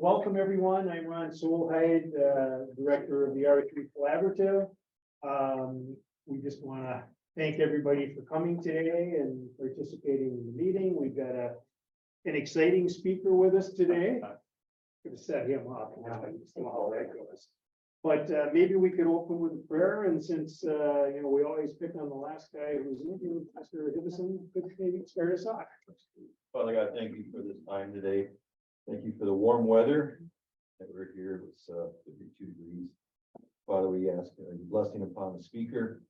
Welcome, everyone. I'm Ron Solheid, Director of the R3 Collaborative. We just want to thank everybody for coming today and participating in the meeting. We've got an exciting speaker with us today. Could have set him up. How that goes. But maybe we could open with a prayer, and since we always pick on the last guy who's in here, Pastor Hibison, could maybe start us off. Father God, thank you for this time today. Thank you for the warm weather that we're here. It's 52 degrees. Father, we ask your blessing upon the speaker,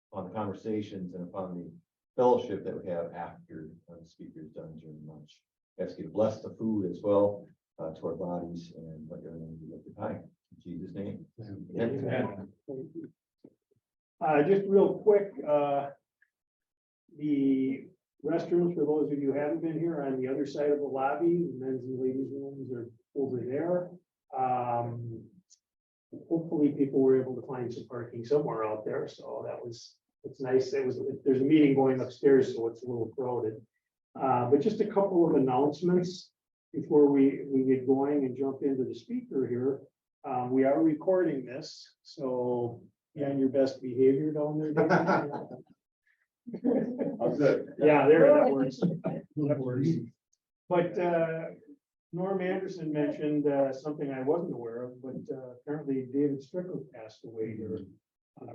upon the conversations, and upon the fellowship that we have after the speaker is done during lunch. Ask you to bless the food as well to our bodies and let everything be lifted high. In Jesus' name. Amen. Just real quick, the restrooms, for those of you who haven't been here, are on the other side of the lobby. The men's and ladies' rooms are over there. Hopefully people were able to find some parking somewhere out there. So it's nice. There's a meeting going upstairs, so it's a little crowded. But just a couple of announcements before we get going and jump into the speaker here. We are recording this, so be on your best behavior down there, David. Good. Yeah, that works. That works. But Norm Anderson mentioned something I wasn't aware of, but apparently David Strickland passed away here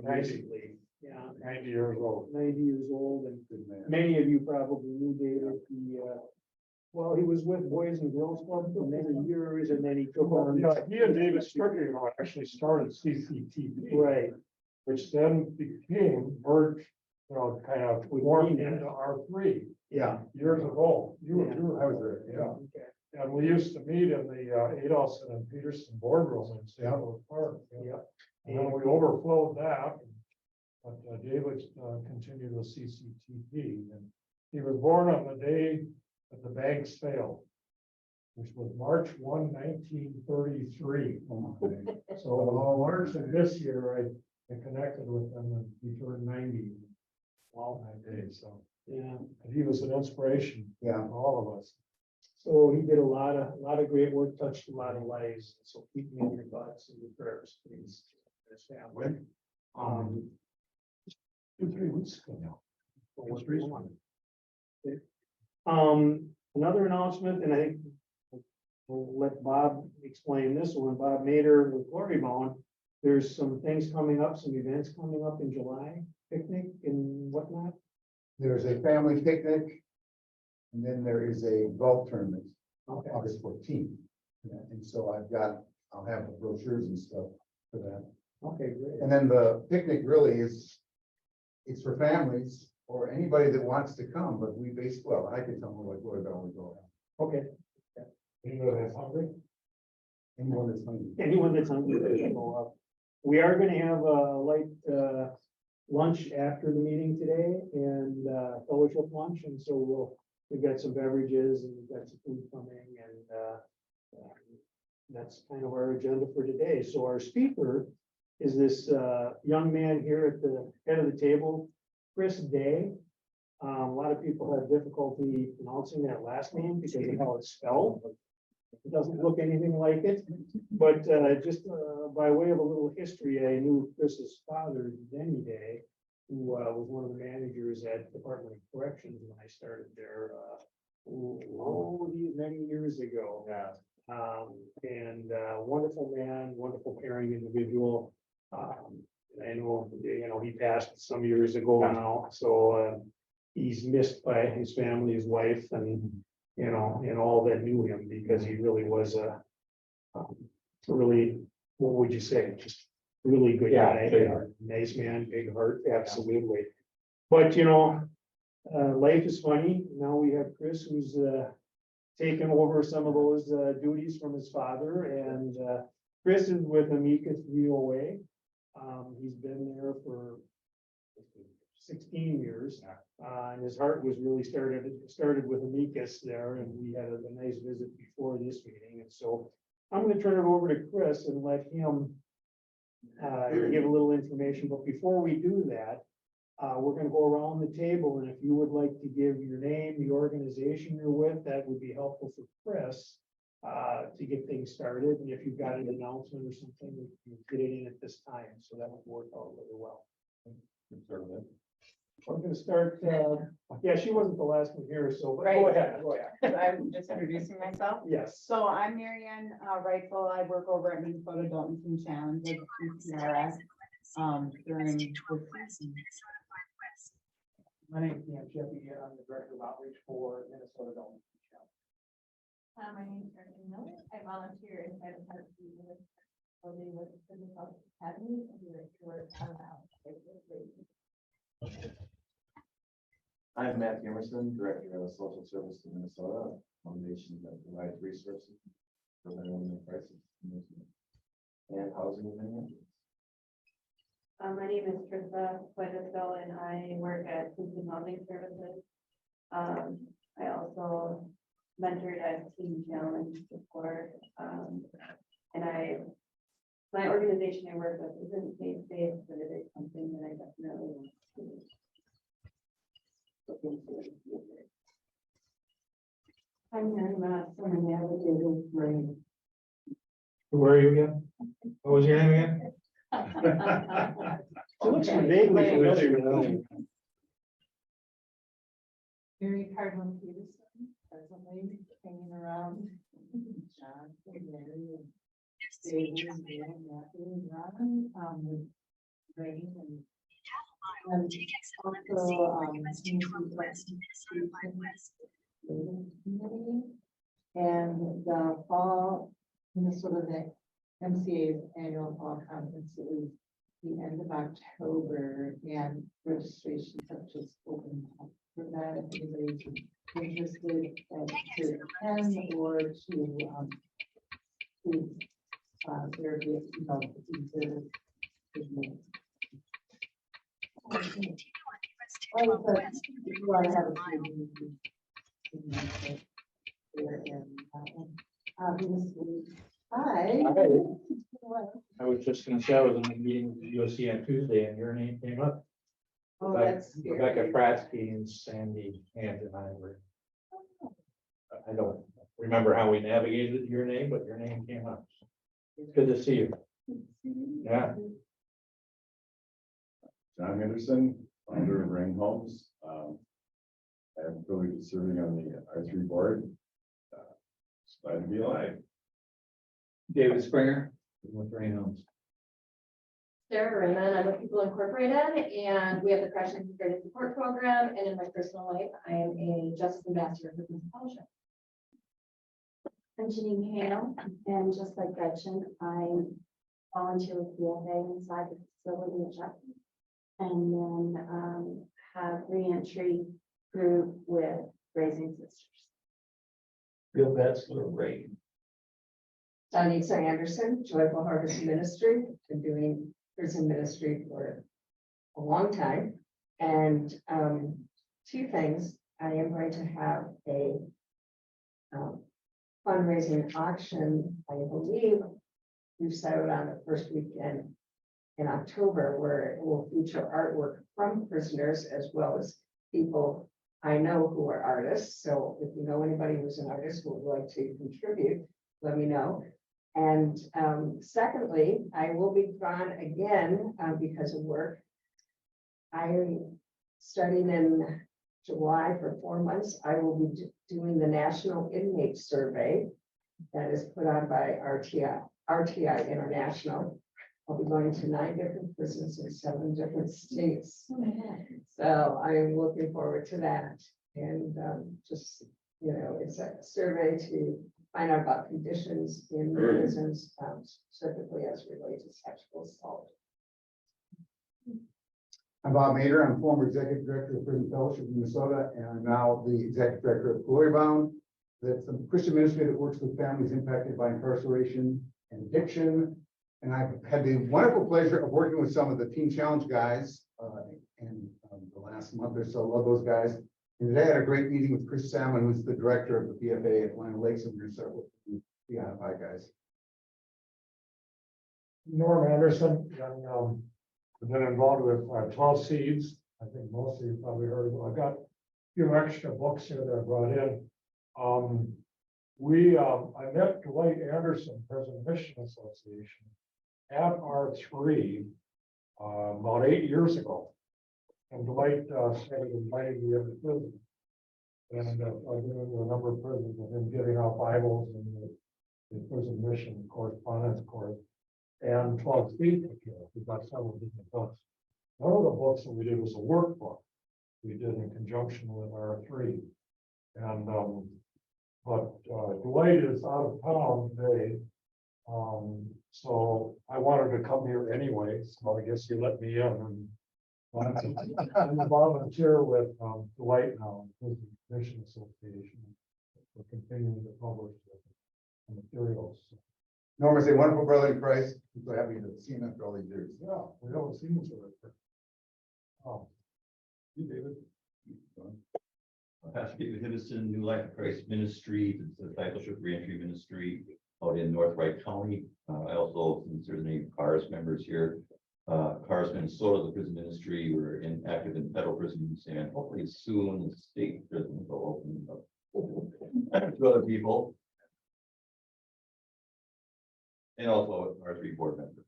recently. Yeah, 90 years old. 90 years old, and many of you probably knew David. He was with Boys and Girls Club for many years, and then he took on. He and David Strickland actually started CCTV. Right. Which then became merged, kind of formed into R3 Yeah. years ago. Yeah. I was there, yeah. Okay. And we used to meet in the Adelson and Peterson boardroom in Seattle Park. Yeah. And then we overflowed that. But David continued with CCTV. And he was born on the day that the banks failed, which was March 1, 1933. So March of this year, I connected with him and he turned 90. Wow, that day. So Yeah. and he was an inspiration. Yeah. To all of us. So he did a lot of great work, touched a lot of lives. So keep me in your thoughts and your prayers, please. His family. 2-3 weeks ago now. What's recent? Another announcement, and I think we'll let Bob explain this one. Bob Mader with Glory Bound. There's some things coming up, some events coming up in July, picnic and whatnot. There's a family picnic. And then there is a golf tournament, Okay. August 14th. And so I'll have the brochures and stuff for that. Okay, great. And then the picnic really it's for families or anybody that wants to come, but I can tell them like where they're going to go. Okay. Anybody that's hungry? Anyone that's hungry. Anyone that's hungry, they can go up. We are going to have a light lunch after the meeting today and fellowship lunch, and so we've got some beverages and we've got some food coming, and that's kind of our agenda for today. So our speaker is this young man here at the head of the table, Chris Day. A lot of people have difficulty pronouncing that last name because of how it's spelled. It doesn't look anything like it, but just by way of a little history, I knew Chris's father, Denny Day, who was one of the managers at Department of Corrections when I started there many years ago. Yeah. And wonderful man, wonderful caring individual. I know, he passed some years ago now, so he's missed by his family, his wife, and and all that knew him, because he really was a really, what would you say, just really good guy, nice man, big heart, absolutely. But life is funny. Now we have Chris, who's taken over some of those duties from his father, and Chris is with Amicus VOA. He's been there for 16 years, and his heart was really started with Amicus there, and we had a nice visit before this meeting. And so I'm going to turn it over to Chris and let him give a little information. But before we do that, we're going to go around the table, and if you would like to give your name, the organization you're with, that would be helpful for Chris. to get things started, and if you've got an announcement or something, we can get it in at this time, so that would work out really well. Conservative. I'm gonna start, yeah, she wasn't the last one here, so, but go Right. ahead, go ahead. I'm just introducing myself. Yes. So I'm Marianne Rightful. I work over at Minnesota Adult Teen Challenge at PCRS. During the season. My name is Dan Sheppy, I'm the Director of Outreach for Minnesota Adult Teen Challenge. My name is Erica Miller. I volunteer inside of Park City with Business Academy and we work out of house. I'm Matthew Emerson, Director of Social Services in Minnesota, a foundation that provides resources for women in crisis and housing in Minneapolis. My name is Trista Quedisco and I work at Citizen Housing Services. I also mentored at Teen Challenge before. And my organization I work with isn't faith-based, but it is something that I definitely want to look into in the future. I'm Mary Moss, and I'm navigating brain. Where are you again? What was your name again? It looks vaguely familiar. Mary Cardinal Peterson, presently hanging around. John, Mary, and David, and Dan, Matthew, and Ron, with Rain and. And the fall Minnesota MCA's annual fall conference is the end of October, and registrations have just opened up for that. If anybody's interested to attend or to there be, Hi. I was just gonna say, I was in a meeting with the USC on Tuesday and your name came up. Oh, that's Rebecca scary. Pratsky and Sandy Hand and I were. I don't remember how we navigated your name, but your name came up. It's good to see you. Yeah. John Henderson, founder of Rain Homes. I have the privilege of serving on the R3 board. Just glad to be alive. David Springer with Rain Homes. Sarah Raymond, I'm with People Incorporated, and we have the Crash Integrated Support Program, and in my personal life, I am a Justice Ambassador for this fellowship. I'm Janine Hale, and just like Gretchen, I volunteer with BFA inside the facility at Jackson, and then have reentry group with Raising Sisters. Bill Betzler, Ray. Donnie Anderson, Joyful Harvest Ministry, been doing prison ministry for a long time. And two things, I am going to have a fundraising auction, I believe we've set it on the first weekend in October, where it will feature artwork from prisoners as well as people I know who are artists. So if you know anybody who's an artist who would like to contribute, let me know. And secondly, I will be gone again because of work. Starting in July for 4 months, I will be doing the National Inmate Survey that is put on by RTI International. I'll be going to 9 different prisons in 7 different states. So I'm looking forward to that. And just, you know, it's a survey to find out about conditions in the prisons, specifically as related to sexual assault. I'm Bob Mader. I'm former Executive Director of Prison Fellowship in Minnesota, and I'm now the Executive Director of Glory Bound. That's a Christian ministry that works with families impacted by incarceration and addiction. And I've had the wonderful pleasure of working with some of the Teen Challenge guys in the last month or so. Love those guys. And today I had a great meeting with Chris Salmon, who's the director of the PFA at Atlanta Lakes, and we're going to start with the IFI guys. Norm Anderson, and I've been involved with 12 Seeds. I think most of you probably heard of it. I've got a few extra books here that I brought in. I met Dwight Anderson, President of the Mission Association, at R3 about 8 years ago. And Dwight started inviting me every prison. And I've been into a number of prisons with him giving out Bibles and the prison mission correspondence course. And 12 feet of care. We got several different books. One of the books that we did was a workbook we did in conjunction with R3. And but Dwight is out of town today. So I wanted to come here anyway, so I guess you let me in. And I'm a volunteer with Dwight now, with the Mission Association. We're continuing to publish the materials. Norma, say wonderful brother in Christ. I'm so happy to have seen him for all these years. Yeah, we haven't seen each other. Oh, you, David. Pastor David Hiddison, New Life of Christ Ministry, it's a discipleship reentry ministry out in North Wright County. I also, since there's any CARS members here, CARS Minnesota, the prison ministry, we're active in federal prisons, and hopefully soon the state prison will open up to other people. And also our 3 board members.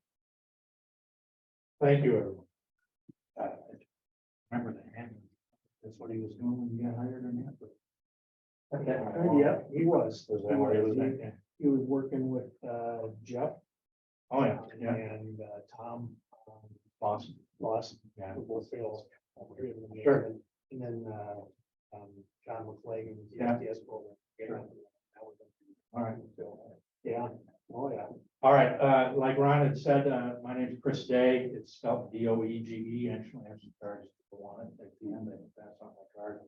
Thank you, everyone. Remember that. That's what he was doing when he got hired in that. Yeah, he was. He was working with Jeff. Oh, yeah. And Tom. Boston. Yeah. Sure. And then John McClagan. Yeah. All right. Yeah. Oh, yeah. All right. Like Ron had said, my name is Chris Day. It's spelled D-O-E-G-E. Actually, I have some cards if people want it at the end. I can pass on my card.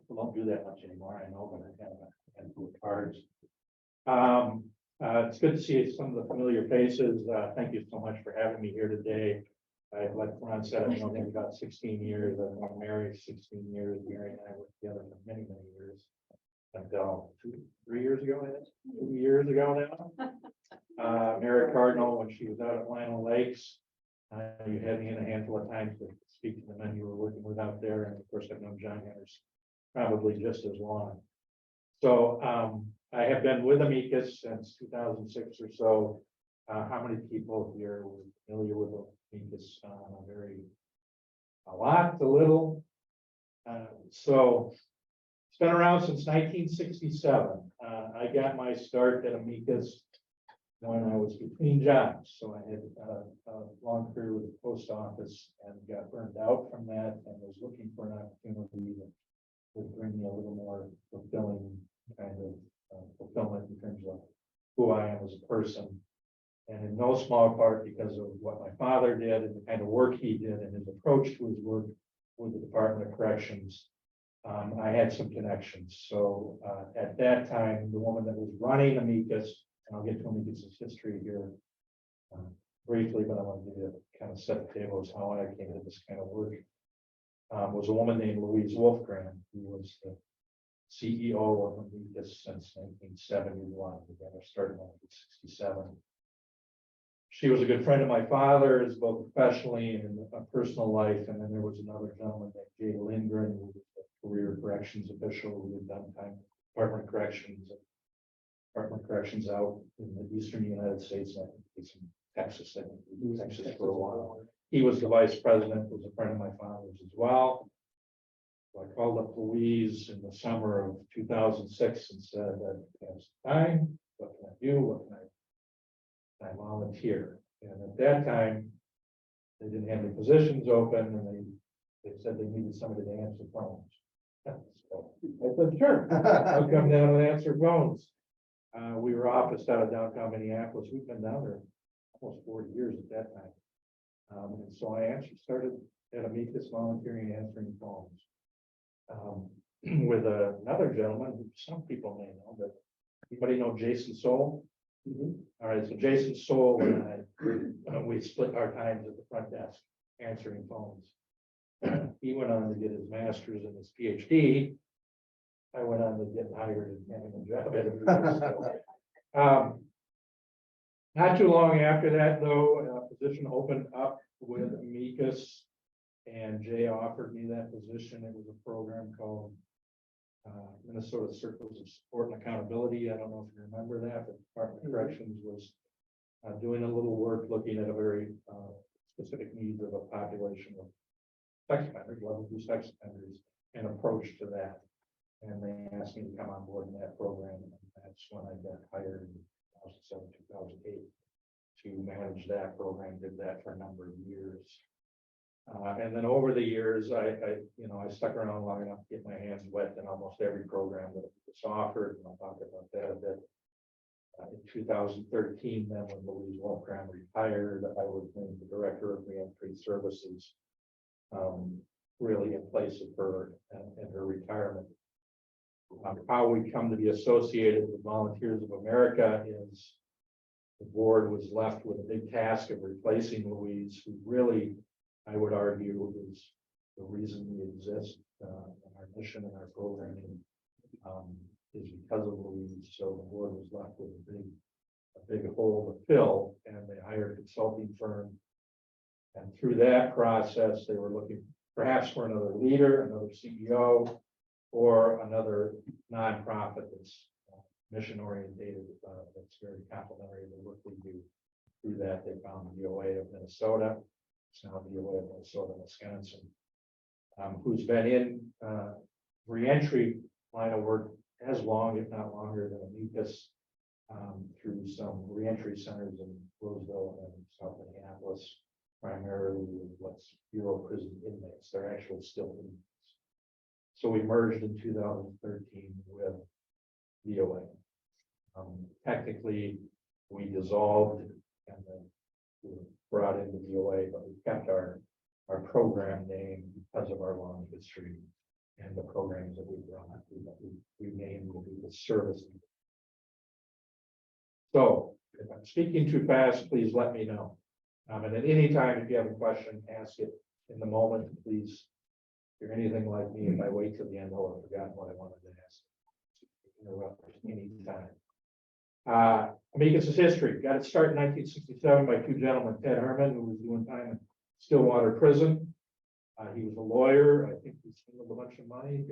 People don't do that much anymore. I know, but I have a handful of cards. It's good to see some of the familiar faces. Thank you so much for having me here today. Like Ron said, I've known him about 16 years. I've been married 16 years. Mary and I worked together for many, many years. Until 3 years ago, 2 years ago now. Mary Cardinal, when she was out at Lionel Lakes, you had me in a handful of times to speak to the men you were working with out there. And of course, I've known John Henderson probably just as long. So I have been with Amicus since 2006 or so. How many people here were familiar with Amicus? A lot, a little. So it's been around since 1967. I got my start at Amicus when I was between jobs. So I had a long career with the post office and got burned out from that and was looking for an opportunity that would bring me a little more fulfilling kind of fulfillment in terms of who I am as a person. And in no small part because of what my father did and the kind of work he did and his approach to his work with the Department of Corrections. I had some connections. So at that time, the woman that was running Amicus, and I'll get to Amicus's history here briefly, but I want to give you a kind of set the table as how I came to this kind of work, was a woman named Louise Wolfgram, who was the CEO of Amicus since 1971. We got her started in 1967. She was a good friend of my father's, both professionally and in a personal life. And then there was another gentleman named Jay Lindgren, who was a career corrections official who had done time Department of Corrections out in the eastern United States. I think he's in Texas. I think he was in Texas for a while. He was the vice president, was a friend of my father's as well. So I called up Louise in the summer of 2006 and said, I have some time. What can I do? What can I volunteer? And at that time, they didn't have any positions open and they said they needed somebody to answer phones. So I said, sure, I'll come down and answer phones. We were officed out of downtown Minneapolis. We've been down there almost 40 years at that time. And so I actually started at Amicus volunteering and answering phones. With another gentleman who some people may know, but anybody know Jason Soul? All right, so Jason Soul and I, we split our times at the front desk answering phones. He went on to get his master's and his PhD. I went on to get hired and having a job at Amicus. Not too long after that, though, a position opened up with Amicus, and Jay offered me that position. It was a program called Minnesota Circles of Support and Accountability. I don't know if you remember that, the Department of Corrections was doing a little work looking at a very specific needs of a population of sex offenders, level 2 sex offenders, and approach to that. And they asked me to come on board in that program, and that's when I got hired in 2007, 2008 to manage that program. Did that for a number of years. And then over the years, I stuck around long enough to get my hands wet in almost every program that was offered, and I'll talk about that a bit. In 2013, then when Louise Wolfram retired, I was named the Director of Reentry Services, really in place of her and her retirement. How we come to be associated with Volunteers of America is the board was left with a big task of replacing Louise, who really, I would argue, is the reason we exist. And our mission and our programming is because of Louise. So the board was left with a big hole to fill, and they hired a consulting firm. And through that process, they were looking perhaps for another leader, another CEO, or another nonprofit that's mission oriented, that's very complementary to the work we do. Through that, they found the DOA of Minnesota. It's now the DOA of Minnesota, Wisconsin, who's been in reentry line of work as long, if not longer, than Amicus, through some reentry centers in Roseville and South Minneapolis, primarily with what's Bureau of Prison inmates. They're actually still inmates. So we merged in 2013 with DOA. Technically, we dissolved and then we were brought into DOA, but we kept our program name because of our long history and the programs that we run. We named will be the service. So if I'm speaking too fast, please let me know. And at any time, if you have a question, ask it in the moment, please. If you're anything like me, if I wait till the end, I'll have forgotten what I wanted to ask. Interrupt anytime. Amicus's history got its start in 1967 by two gentlemen, Ted Herman, who was doing time in Stillwater Prison. He was a lawyer. I think he swindled a bunch of money,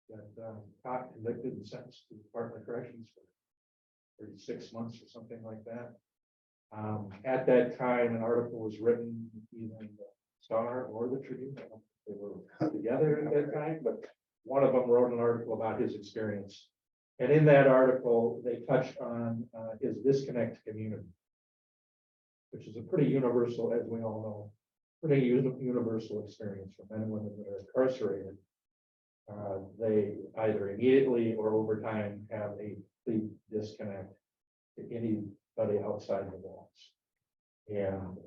got caught, convicted, and sentenced to the Department of Corrections for 36 months or something like that. At that time, an article was written either in the Star or the Tribune. I don't think they were together at that time, but one of them wrote an article about his experience. And in that article, they touched on his disconnect community, which is a pretty universal, as we all know, pretty universal experience for men and women that are incarcerated. They either immediately or over time have a complete disconnect to anybody outside the walls. And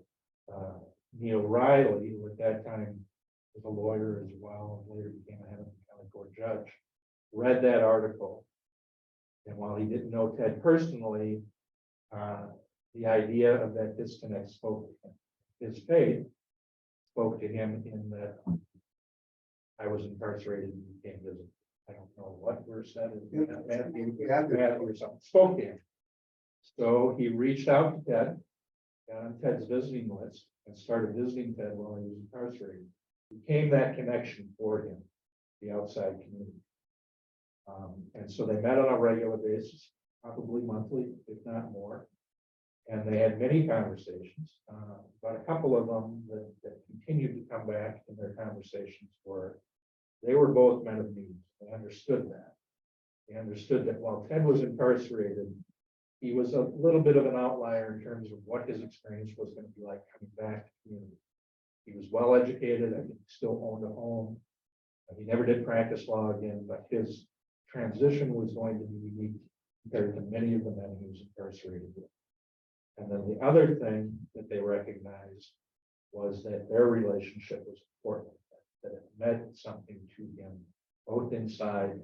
Neil Riley, who at that time was a lawyer as well, and later became a Hennepin County Court judge, read that article. And while he didn't know Ted personally, the idea of that disconnect spoke to him. His faith spoke to him in that I was incarcerated and you came visit. I don't know what verse that is. Matthew or something spoke to him. So he reached out to Ted, got on Ted's visiting list, and started visiting Ted while he was incarcerated. Became that connection for him, the outside community. And so they met on a regular basis, probably monthly, if not more. And they had many conversations, but a couple of them that continued to come back in their conversations were, they were both men of need. They understood that. They understood that while Ted was incarcerated, he was a little bit of an outlier in terms of what his experience was going to be like coming back to the community. He was well educated, I think still owned a home. He never did practice law again, but his transition was going to be unique compared to many of the men he was incarcerated with. And then the other thing that they recognized was that their relationship was important, that it meant something to him, both inside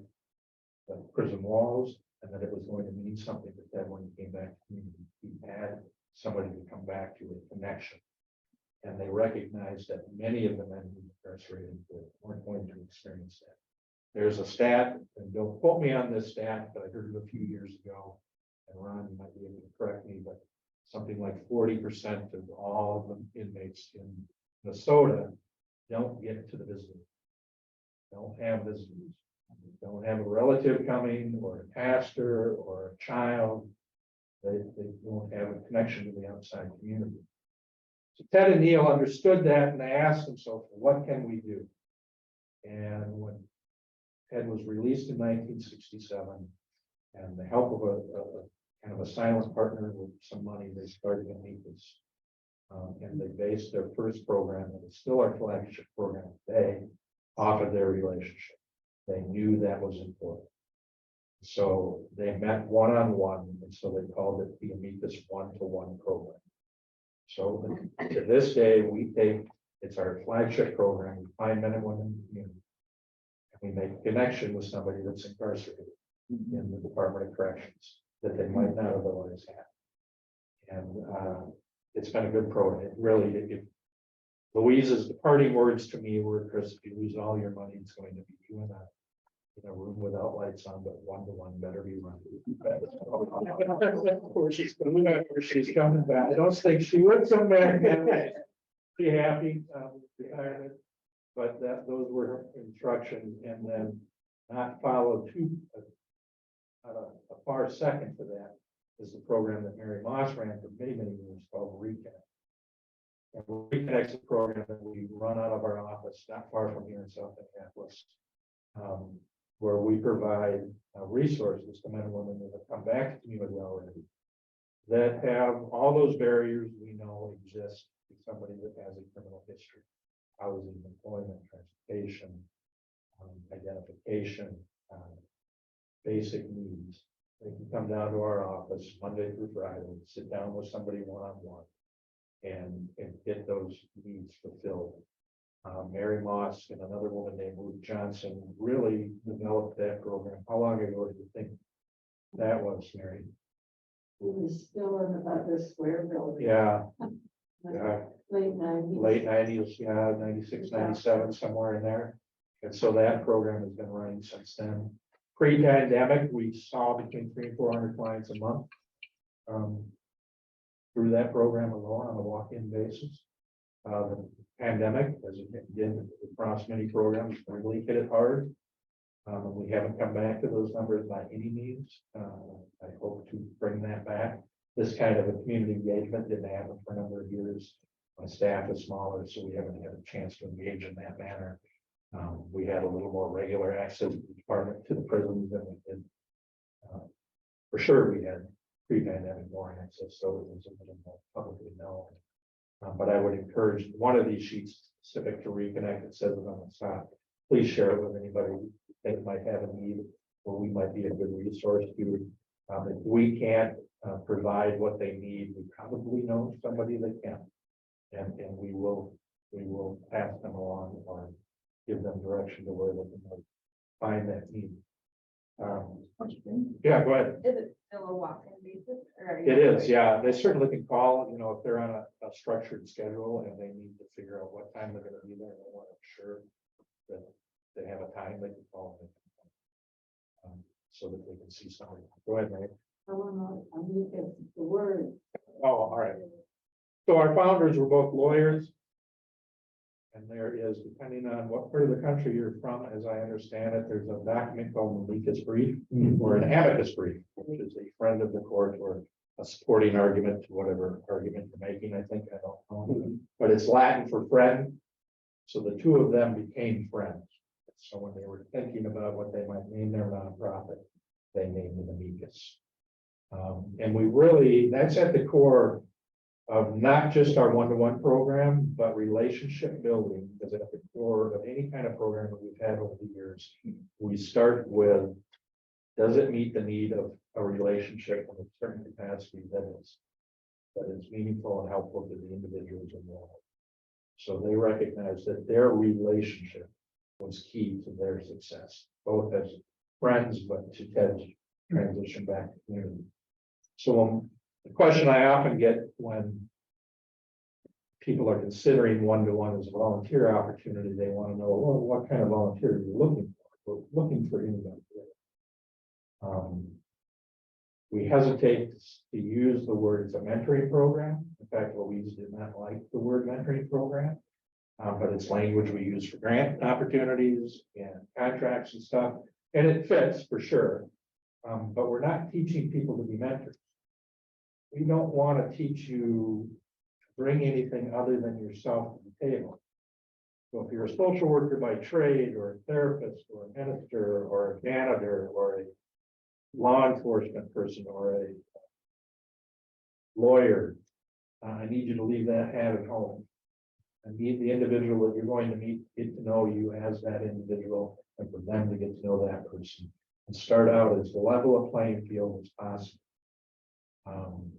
the prison walls, and that it was going to mean something to Ted when he came back to the community. He had somebody to come back to, a connection. And they recognized that many of the men who were incarcerated weren't going to experience that. There's a stat, and don't quote me on this stat, but I heard it a few years ago, and Ron, you might be able to correct me, but something like 40% of all of the inmates in Minnesota don't get to the visitors, don't have visitors. don't have a relative coming, or a pastor, or a child. They don't have a connection to the outside community. So Ted and Neil understood that, and they asked themselves, what can we do? And when Ted was released in 1967, and the help of a kind of a silent partner with some money, they started Amicus. And they based their first program, and it's still our flagship program today, off of their relationship. They knew that was important. So they met one-on-one, and so they called it the Amicus one-to-one program. So to this day, it's our flagship program. We find men and women in the community. And we make a connection with somebody that's incarcerated in the Department of Corrections that they might not otherwise have. And it's been a good program. It really, Louise's departing words to me were, Chris, if you lose all your money, it's going to be you and I in a room without lights on, but one-to-one better be run. Where she's coming back. I don't think she would somewhere. Be happy, retirement. But those were her instructions, and then not follow a far second to that is the program that Mary Moss ran for many, many years called Reconnect. And Reconnect's a program that we run out of our office, not far from here in South Minneapolis, where we provide resources to men and women that have come back to the community already, that have all those barriers we know exist to somebody that has a criminal history: housing, employment, transportation, identification, basic needs. They can come down to our office Monday through Friday, sit down with somebody one-on-one, and get those needs fulfilled. Mary Moss and another woman named Ruth Johnson really developed that program. How long ago do you think that was, Mary? We were still in about the square building. Yeah, Late 90s. late 90s, yeah, 96, 97, somewhere in there. And so that program has been running since then. Pre-pandemic, we saw between 300 and 400 clients a month through that program alone on a walk-in basis. The pandemic, as it did across many programs, really hit it hard. We haven't come back to those numbers by any means. I hope to bring that back. This kind of a community engagement didn't happen for a number of years. My staff is smaller, so we haven't had a chance to engage in that manner. We had a little more regular access to the department, to the prisons than we did. For sure, we had pre-pandemic more access, so it was a little more publicly known. But I would encourage one of these sheets specific to Reconnect. It says it on the side. Please share it with anybody that might have a need, or we might be a good resource to. If we can't provide what they need, we probably know somebody that can, and we will pass them along or give them direction to where they can find that need. Yeah, go ahead. Is it still a walk-in basis? Or are you- It is, yeah. They certainly can call, if they're on a structured schedule and they need to figure out what time they're gonna be there, and they want to ensure that they have a time, they can call them. So that they can see somebody. Go ahead, Mary. I don't know, I mean, it's the word. Oh, all right. So our founders were both lawyers. And there is, depending on what part of the country you're from, as I understand it, there's a document called an Amicus brief or an Amicus brief, which is a friend of the court or a supporting argument to whatever argument you're making. I think, I don't know, but it's Latin for friend. So the two of them became friends. So when they were thinking about what they might name their nonprofit, they named it Amicus. And we really, that's at the core of not just our one-to-one program, but relationship building, because at the core of any kind of program that we've had over the years, we start with, does it meet the need of a relationship of a certain capacity that is meaningful and helpful to the individuals involved? So they recognize that their relationship was key to their success, both as friends, but to Ted's transition back to community. So the question I often get when people are considering one-to-one as a volunteer opportunity, they want to know, well, what kind of volunteer are you looking for? We're looking for anybody. We hesitate to use the word it's a mentoring program. In fact, Louise did not like the word mentoring program, but it's language we use for grant opportunities and contracts and stuff. And it fits for sure. But we're not teaching people to be mentors. We don't want to teach you to bring anything other than yourself to the table. So if you're a social worker by trade, or a therapist, or a minister, or a janitor, or a law enforcement person, or a lawyer, I need you to leave that hat at home. And meet the individual that you're going to meet, get to know you as that individual, and for them to get to know that person. And start out as level of playing field as possible.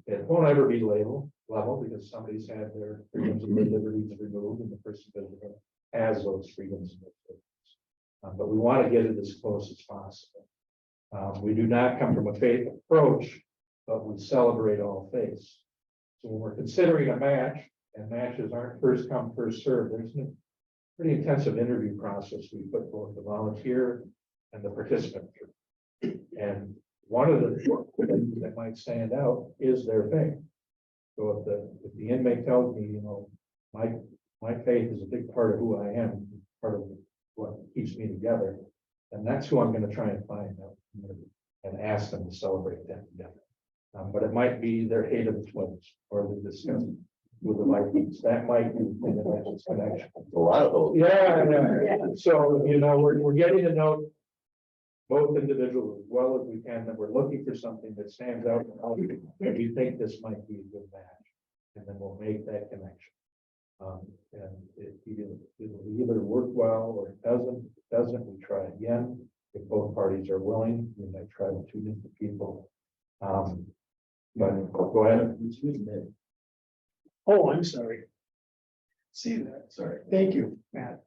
It won't ever be level, because somebody's had their freedoms and their liberties removed, and the person has those freedoms and those liberties. But we want to get it as close as possible. We do not come from a faith approach, but we celebrate all faiths. So when we're considering a match, and matches aren't first come, first served, there's a pretty intensive interview process. We put both the volunteer and the participant through. And one of the things that might stand out is their faith. So if the inmate tells me, you know, my faith is a big part of who I am, part of what keeps me together, then that's who I'm going to try and find out and ask them to celebrate that together. But it might be their hate of the twins, or the disgust with the Vikings. That might be the thing that makes this connection. A lot of those. Yeah. So, you know, we're getting to know both individuals as well as we can, and we're looking for something that stands out. And we think this might be a good match, and then we'll make that connection. And it'll either work well or it doesn't. If it doesn't, we try again. If both parties are willing, we might try with 2 different people. But go ahead. Oh, I'm sorry. See that, sorry. Thank you, Matt.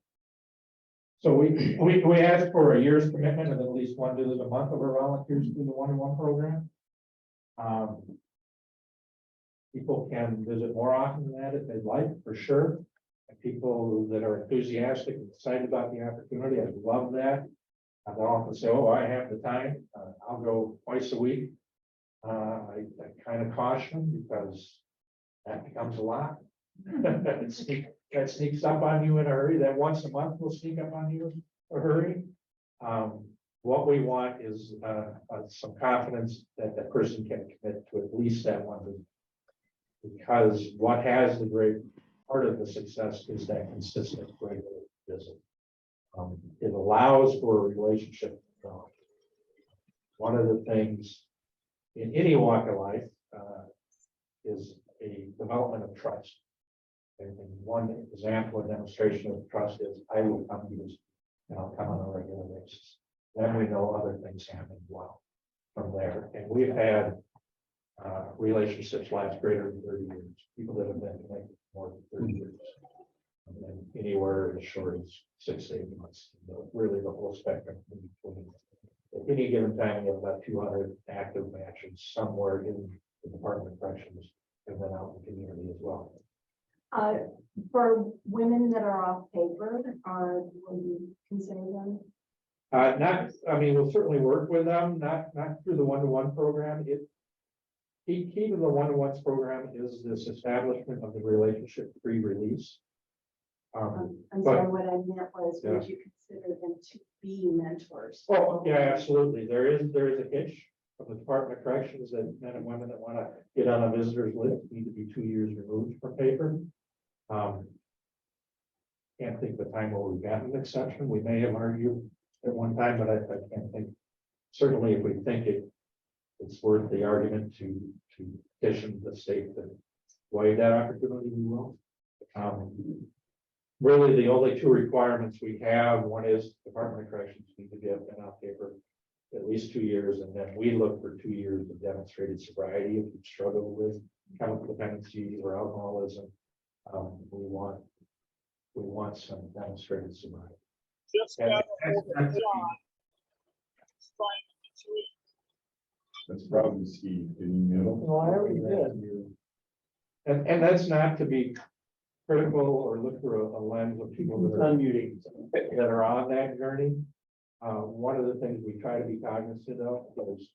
So we asked for a year's commitment of at least 1 visit a month of our volunteers through the 1-to-1 program. People can visit more often than that if they'd like, for sure. And people that are enthusiastic and excited about the opportunity, I love that. I'll often say, oh, I have the time. I'll go twice a week. I kind of caution because that becomes a lot. That sneaks up on you in a hurry. That once a month will sneak up on you in a hurry. What we want is some confidence that the person can commit to at least that one visit. Because what has the great part of the success is that consistent regular visit. It allows for a relationship to grow. One of the things in any walk of life is a development of trust. And one example or demonstration of trust is I will come to you and I'll come on a regular basis. Then we know other things happen well from there. And we've had relationships last greater than 30 years. People that have been connected for more than 30 years. And then anywhere as short as 6 to 8 months. Really the whole spectrum in between. At any given time, we have about 200 active matches somewhere in the Department of Corrections and then out in the community as well. For women that are off paper, will you consider them? I mean, we'll certainly work with them, not through the 1-to-1 program. Key to the 1-to-1 program is this establishment of the relationship pre-release. I'm but- sorry, what I meant was, Yeah. would you consider them to be mentors? Oh, yeah, absolutely. There is a hitch from the Department of Corrections that men and women that want to get on a visitor's list need to be 2 years removed from paper. Can't think of a time where we've gotten an exception. We may have argued at one time, but I can't think. Certainly, if we think it's worth the argument to petition the state to waive that opportunity, we will. Really, the only 2 requirements we have, one is Department of Corrections need to give an off paper at least 2 years, and then we look for 2 years of demonstrated sobriety if you struggle with chemical dependency or alcoholism. We want some demonstrated sobriety. That's probably Steve, didn't you know? No, I already did. And that's not to be critical or look through a lens of people that are Unmuting. on that journey. One of the things we try to be cognizant of is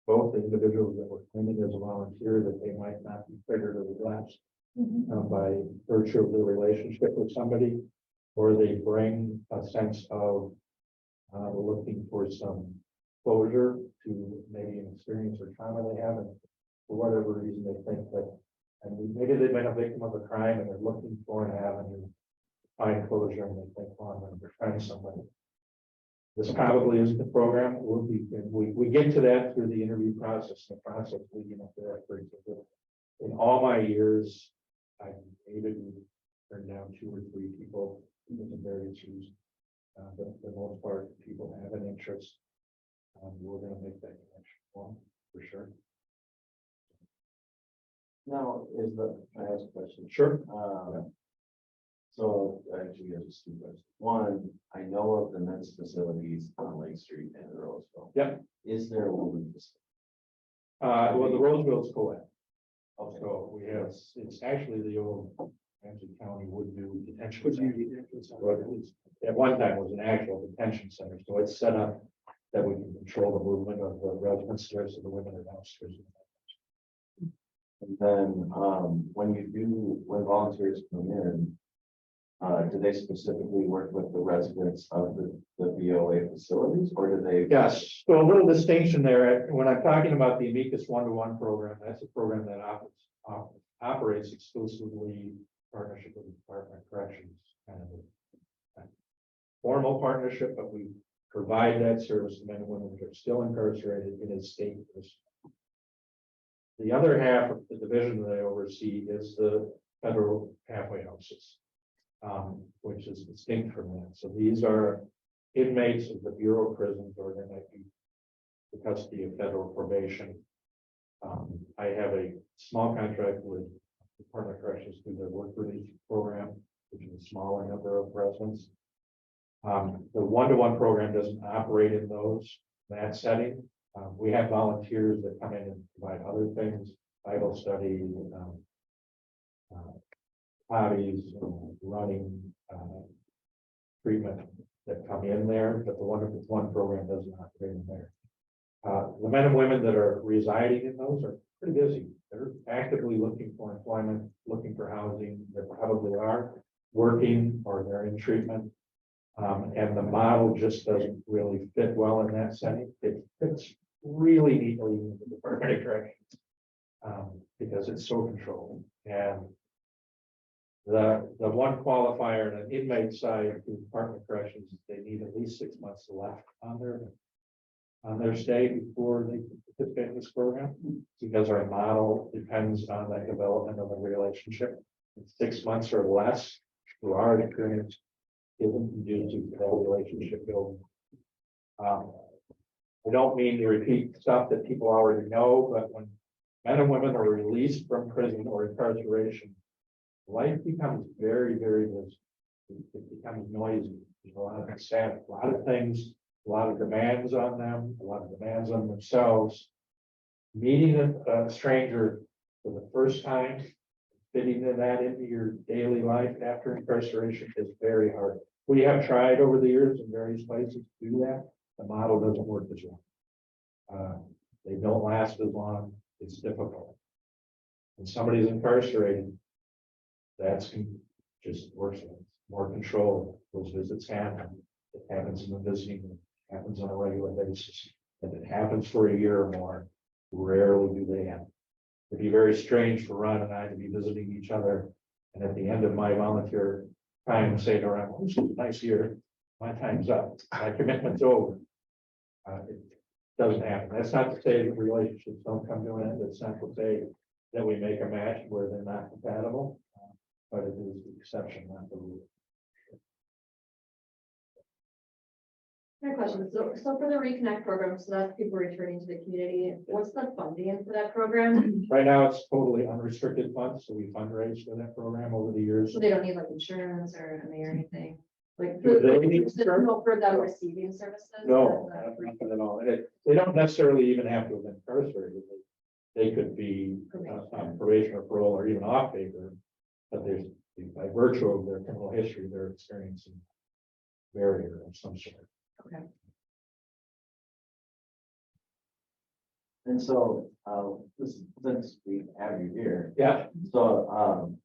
both the individuals that were claiming as a volunteer that they might not be triggered or relapsed by virtue of their relationship with somebody, or they bring a sense of We're looking for some closure to maybe an experience or trauma they have, and for whatever reason they think that, and maybe they've been a victim of a crime and they're looking for an avenue to find closure, and they think, well, I'm going to befriend somebody. This probably isn't the program. We get to that through the interview process, the process leading up to that. For example, in all my years, I've maybe turned down 2 or 3 people in various reasons. But for the most part, people have an interest. We're going to make that connection for sure. Now, I ask a question. Sure. So actually, there's just 2 questions. One, I know of the men's facilities on Lake Street and Roseville. Yep. Is there a women's facility? Well, the Roseville's co-ed. Okay. So we have, it's actually the old Ramsey County Woodview Detention Would Center. you- But it was- At one time it was an actual detention center, so it's set up that we can control the movement of the residents there, so the women are downstairs. And then, when volunteers come in, do they specifically work with the residents of the VOA facilities, or do they? Yes, so a little distinction there. When I'm talking about the Amicus 1-to-1 program, that's a program that operates exclusively in partnership with the Department of Corrections. Kind of a formal partnership, but we provide that service to men and women who are still incarcerated in a state. The other half of the division that I oversee is the federal halfway houses, which is distinct from that. So these are inmates of the Bureau of Prisons, or they might be the custody of federal probation. I have a small contract with the Department of Corrections through their work release program, which is a smaller number of residents. The 1-to-1 program doesn't operate in that setting. We have volunteers that come in and provide other things, Bible study, hobbies, running, treatment that come in there, but the 1-to-1 program doesn't operate in there. The men and women that are residing in those are pretty busy. They're actively looking for employment, looking for housing. They probably are working or they're in treatment. And the model just doesn't really fit well in that setting. It fits really neatly in the Department of Corrections because it's so controlled. And the one qualifier on an inmate side to the Department of Corrections is they need at least 6 months left on their stay before they participate in this program, because our model depends on the development of a relationship. It's 6 months or less, through our experience, isn't conducive to that relationship building. We don't mean to repeat stuff that people already know, but when men and women are released from prison or incarceration, life becomes very, very busy. It becomes noisy. There's a lot of sad, a lot of things, a lot of demands on them, a lot of demands on themselves. Meeting a stranger for the first time, fitting that into your daily life after incarceration is very hard. We have tried over the years in various places to do that. The model doesn't work as well. They don't last as long. It's difficult. When somebody's incarcerated, that's just worse. More control. Those visits happen. It happens in the visiting room. It happens on a regular basis. If it happens for a year or more, rarely do they end. It'd be very strange for Ron and I to be visiting each other, and at the end of my volunteer time, say to Ron, "Oh, this is a nice year. My time's up. My commitment's over." It doesn't happen. That's not to say that relationships don't come to an end. It's not to say that we make a match where they're not compatible, but it is the exception, not the rule. My question, so for the Reconnect program, so that's people returning to the community, what's the funding for that program? Right now, it's totally unrestricted funds, so we fundraise for that program over the years. So they don't need like insurance or MA or anything? Like, Do they need for insurance? no, for them receiving services? No, That's, nothing at all. They don't necessarily even have to have been incarcerated. They could be on probation or parole or even off paper, but there's, by virtue of their criminal history, they're experiencing barrier of some sort. Okay. And so, since we have you here, Yeah, so,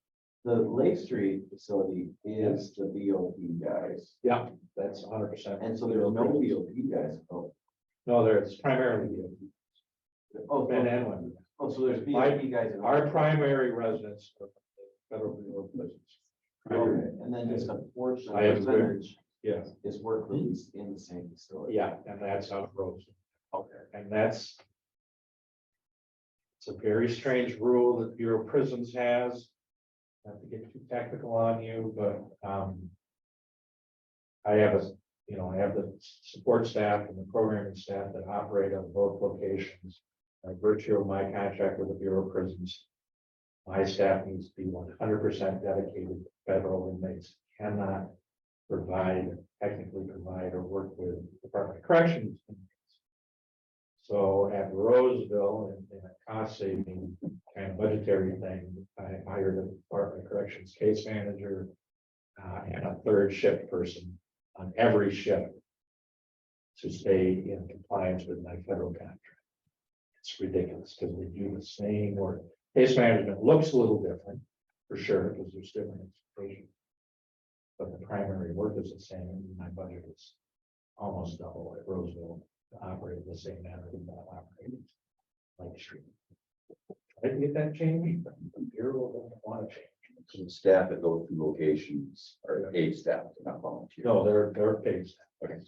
The Lake Street facility is the BOP guys, Yeah, that's 100%. and so there's no BOP guys. Oh, No, there's primarily oh, men and women. oh, so there's BOP guys. in Our primary residents are federal Bureau of Prisons. Okay, and then just a portion, I have percentage Yeah, is work released in the same facility. yeah, and that's how it goes. Okay. And that's. It's a very strange rule that Bureau of Prisons has. Not to get too technical on you, but, I have I have the support staff and the programming staff that operate on both locations. By virtue of my contract with the Bureau of Prisons, my staff needs to be 100% dedicated to federal inmates, cannot technically provide or work with Department of Corrections. So at Roseville, in a cost saving kind of budgetary thing, I hired a Department of Corrections case manager and a third shift person on every shift to stay in compliance with my federal contract. It's ridiculous because we do the same work. Case management looks a little different, for sure, because there's different expectations. But the primary work is the same, and my budget is almost double at Roseville to operate the same manner that I operate Lake Street. Try to get that changed, but the Bureau doesn't want to change. So the staff that go through locations are paid staff, they're not volunteer. No, they're paid staff. Okay.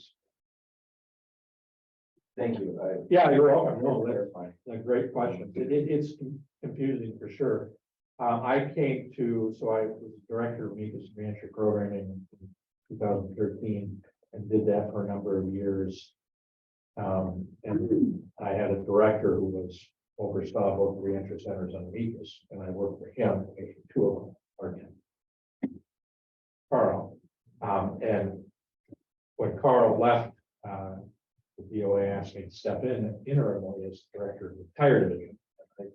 Thank you. Yeah, you're welcome. No, that's fine. A great question. It's confusing for sure. I came to, so I was director of Amicus Management Programming in 2013 and did that for a number of years. And I had a director who oversaw both reentry centers on Amicus, and I worked for him, two of them are him. Carl. And when Carl left, the DOA asked me to step in interimly as director of the tire division. I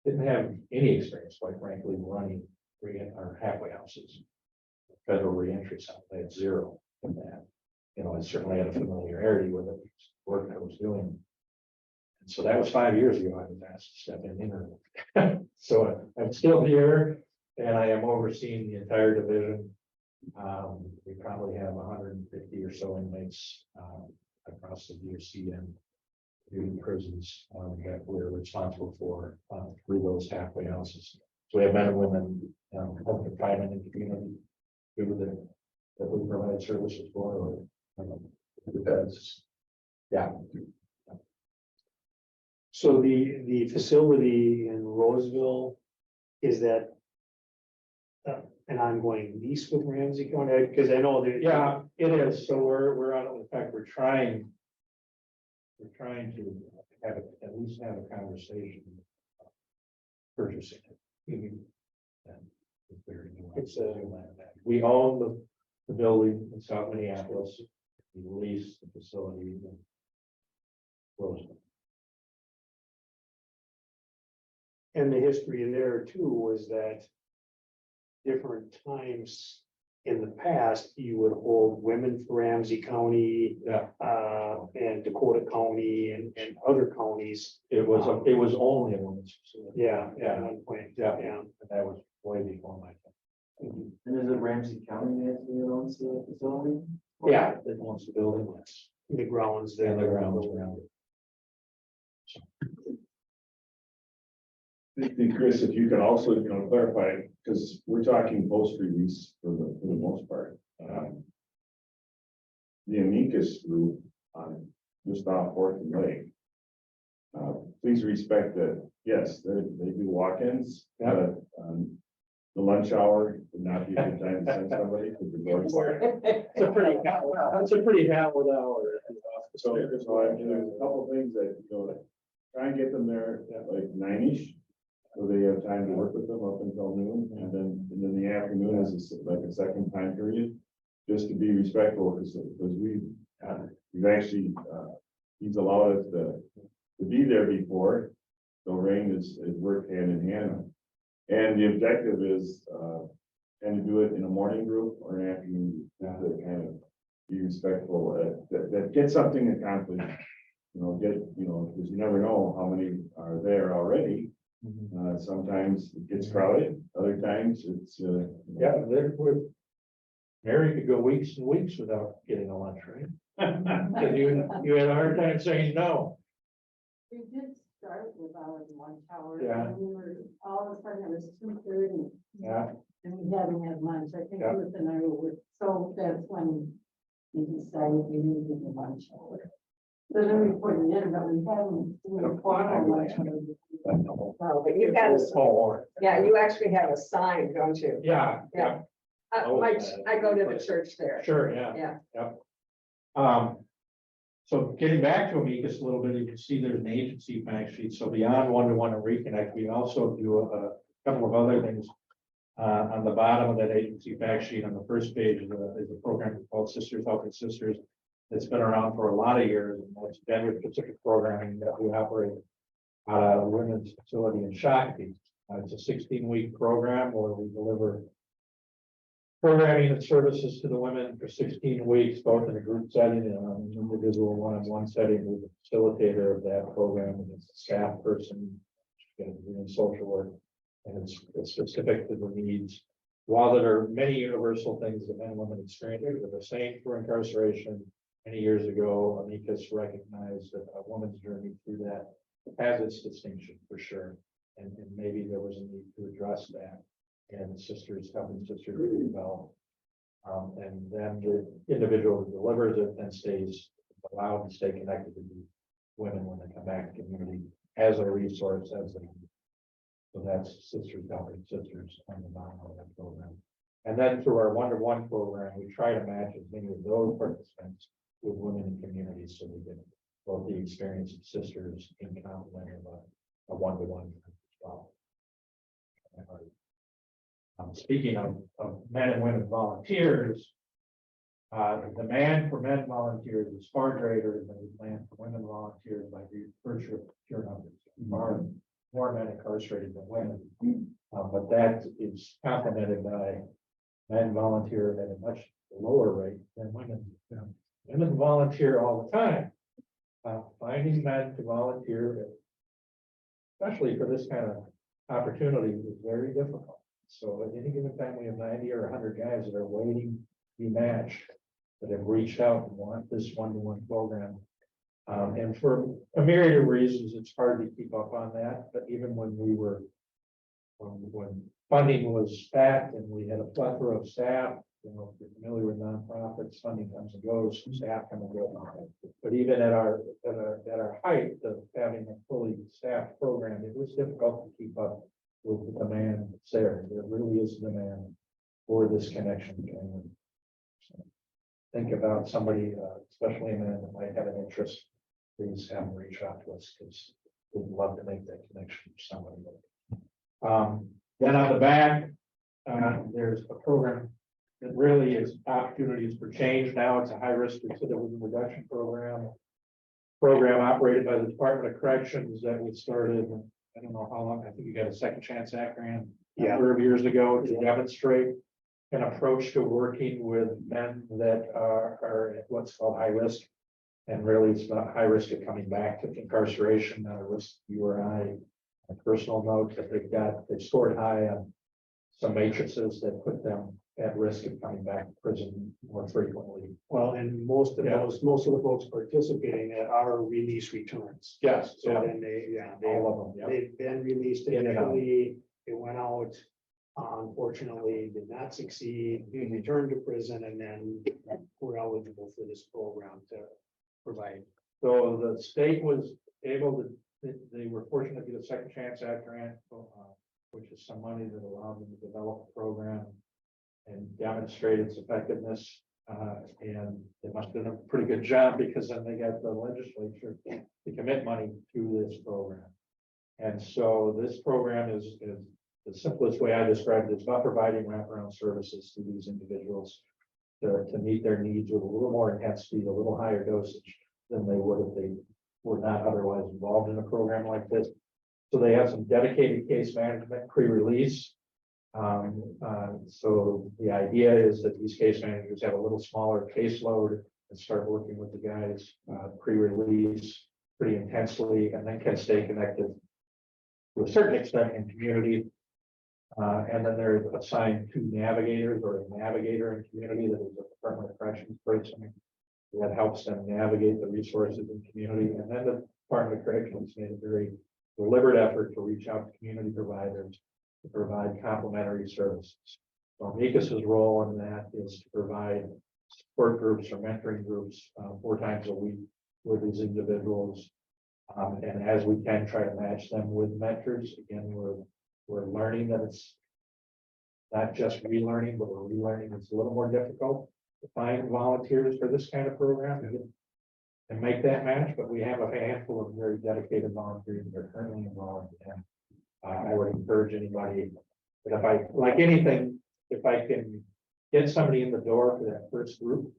didn't have any experience, quite frankly, running or halfway houses. Federal reentry center, I had zero in that. I certainly had a familiarity with it, work I was doing. And so that was 5 years ago, I was asked to step in interim. So I'm still here and I am overseeing the entire division. We probably have 150 or so inmates across the DOC and the prisons that we're responsible for through those halfway houses. So we have men and women, home confinement in the community, that we provide services for. Yeah. So the facility in Roseville, is that an ongoing lease with Ramsey County? Because I know that. Yeah, it is. So we're on, in fact, we're trying to have at least have a conversation. Purchasing it. And it's very new. We own the building in South Minneapolis. We lease the facility in Roseville. And the history there too was that different times in the past, you would hold women for Ramsey County, Yeah. And Dakota County and other counties. It was only a women's facility. Yeah, Yeah. at one point. Yeah. Yeah. And that was way before my time. And is it Ramsey County that owns the facility? Yeah, it owns the building, yes. The grounds there. And the grounds around it. And Chris, if you could also, clarify, because we're talking post-release for the most part. The Amicus group on just off Fourth and Lake. Please respect that, yes, they do walk-ins, but the lunch hour would not be a good time to send somebody to the door. It's a pretty hallowed hour. So there's a couple of things that, try and get them there at like 9-ish. So they have time to work with them up until noon, and then the afternoon is like a second time period. Just to be respectful, because we've actually, he's allowed us to be there before. So Rain is worked hand in hand. And the objective is, kind of do it in a morning group or an afternoon, group, to kind of be respectful, that get something accomplished. Because you never know how many are there already. Sometimes it gets crowded, other times it's, Yeah, Mary could go weeks and weeks without getting a lunch, right? Because you had a hard time saying no. We did start with our lunch hour. Yeah. And we were, all of a sudden it was 2:30 Yeah, and we hadn't had lunch. I think Yeah. Ruth and I were, so that's when we decided we needed a lunch hour. So then we put it in, but we haven't. We were formal lunch hour. No, but you got a, oh, yeah, you actually have a sign, don't you? yeah, yeah, I go to the church there. sure, yeah. Yeah. Yep. So getting back to Amicus a little bit, you can see there's an agency fact sheet. So beyond one-to-one and reconnect, we also do a couple of other things. On the bottom of that agency fact sheet, on the first page is a program called Sisters Helping Sisters. That's been around for a lot of years, and that's Denver specific programming that we operate out of a women's facility in Shakopee. It's a 16-week program where we deliver programming and services to the women for 16 weeks, both in a group setting and an individual one-on-one setting with the facilitator of that program, and it's a staff person doing social work, and it's specific to the needs. While there are many universal things that men and women experience, they're the same for incarceration. Many years ago, Amicus recognized that a woman's journey through that has its distinction for sure, and maybe there was a need to address that. And Sisters Helping Sisters really well. And then the individual who delivers it then stays allowed to stay connected to the women when they come back to community as a resource, as they need. So that's Sisters Helping Sisters on the bottom of that program. And then through our one-to-one program, we try to match as many of those participants with women in communities, so we get both the experience of sisters in complement of a one-to-one as well. Speaking of men and women volunteers, the demand for men volunteers is far greater than the demand for women volunteers by virtue of pure numbers. More men incarcerated than women, but that is complemented by men volunteer at a much lower rate than women. Women volunteer all the time. Finding men to volunteer, especially for this kind of opportunity, is very difficult. So at any given time, we have 90 or 100 guys that are waiting to be matched, that have reached out and want this one-to-one program. And for a myriad of reasons, it's hard to keep up on that. But even when we were, when funding was stacked and we had a plethora of staff, you know, if you're familiar with nonprofits, funding comes and goes, staff come and go. But even at our height of having a fully staffed program, it was difficult to keep up with the demand that's there. There really is demand for this connection between them. So think about somebody, especially a man that might have an interest, please have them reach out to us because we'd love to make that connection for somebody. Then on the back, there's a program that really is opportunities for change. Now it's a high-risk recidivism reduction program operated by the Department of Corrections that we started. I don't know how long, I think you got a Second Chance Act grant a number of years ago to demonstrate an approach to working with men that are at what's called high risk. And really, it's not high risk of coming back to incarceration, not a risk you or I. A personal note that they've scored high on some matrices that put them at risk of coming back to prison more frequently. Well, and most of the folks participating are release returns. Yes, So yeah, then all of them, yeah. they've been released In and out. initially, they went out, unfortunately did not succeed, returned to prison, and then were eligible for this program to provide. So the state was able to, they were fortunate to get a Second Chance Act grant, which is some money that allowed them to develop a program and demonstrate its effectiveness. And they must have done a pretty good job because then they got the legislature to commit money to this program. And so this program is the simplest way I described it is about providing wraparound services to these individuals to meet their needs with a little more intensity, a little higher dosage than they would if they were not otherwise involved in a program like this. So they have some dedicated case management pre-release. So the idea is that these case managers have a little smaller caseload and start working with the guys pre-release pretty intensely, and then can stay connected to a certain extent in community. And then they're assigned two navigators or a navigator in community that is a Department of Corrections person that helps them navigate the resources in community. And then the Department of Corrections made a very deliberate effort to reach out to community providers to provide complementary services. So Amicus's role in that is to provide support groups or mentoring groups 4 times a week with these individuals. And as we can try to match them with mentors. Again, we're learning that it's not just relearning, but we're relearning. It's a little more difficult to find volunteers for this kind of program and make that match, but we have a handful of very dedicated volunteers that are currently involved. And I would encourage anybody, that if I, like anything, if I can get somebody in the door for that first group,